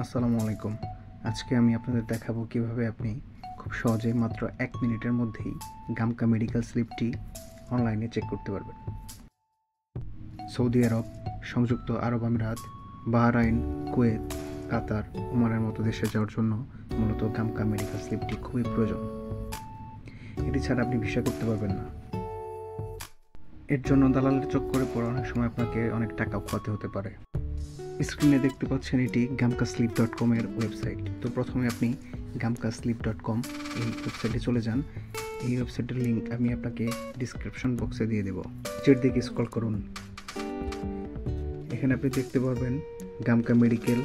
আসসালামু আলাইকুম। আজকে আমি আপনাদের দেখাবো কিভাবে আপনি খুব সহজে মাত্র 1 মিনিটের মধ্যেই গামকা মেডিকেল স্লিপটি অনলাইনে চেক করতে পারবেন। সৌদি আরব, সংযুক্ত আরব আমিরাত, বাহরাইন, কুয়েত, কাতার, ওমানের মতো দেশে যাওয়ার জন্য মূলত গামকা মেডিকেল স্লিপটি খুবই প্রয়োজন। এটি ছাড়া আপনি ভিসা করতে পারবেন না। এর জন্য দালালের চক্করে পড়ে অনেক সময় আপনাকে অনেক টাকা খোয়াতে হতে পারে। স্ক্রিনে দেখতে পাচ্ছেন এটি gamkaslip.com এর ওয়েবসাইট। তো প্রথমে আপনি gamkaslip.com এই ওয়েবসাইটে চলে যান। এই ওয়েবসাইটের লিঙ্ক আমি আপনাকে ডিসক্রিপশন বক্সে দিয়ে দেব। নিচের দিকে স্ক্রল করুন। এখানে আপনি দেখতে পারবেন গামকা মেডিকেল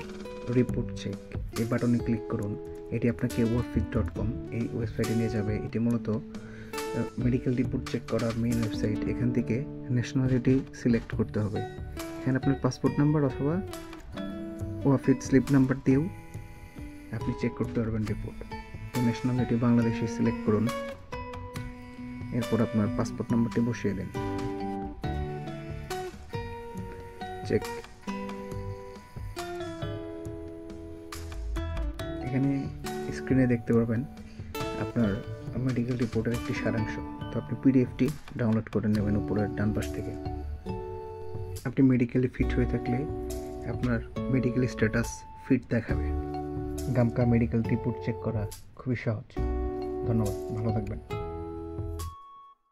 রিপোর্ট চেক, এই বাটনে ক্লিক করুন। এটি আপনাকে wafid.com এই ওয়েবসাইটে নিয়ে যাবে। এটি মূলত মেডিকেল রিপোর্ট চেক করার মেইন ওয়েবসাইট। এখান থেকে ন্যাশনালিটি সিলেক্ট করতে হবে। এখানে আপনার পাসপোর্ট নাম্বার অথবা ওয়াফিদ স্লিপ নাম্বার দিয়েও আপনি চেক করতে পারবেন রিপোর্ট। তো ন্যাশনালিটি বাংলাদেশি সিলেক্ট করুন। এরপর আপনার পাসপোর্ট নাম্বারটি বসিয়ে দিন। চেক। এখানে স্ক্রিনে দেখতে পারবেন আপনার মেডিকেল রিপোর্টের একটি সারাংশ। তো আপনি পিডিএফটি ডাউনলোড করে নেবেন উপরের ডান পাশ থেকে। আপনি মেডিকেলি ফিট হয়ে থাকলে আপনার মেডিকেল স্ট্যাটাস ফিট দেখাবে। গামকা মেডিকেল রিপোর্ট চেক করা খুবই সহজ। ধন্যবাদ, ভালো থাকবেন।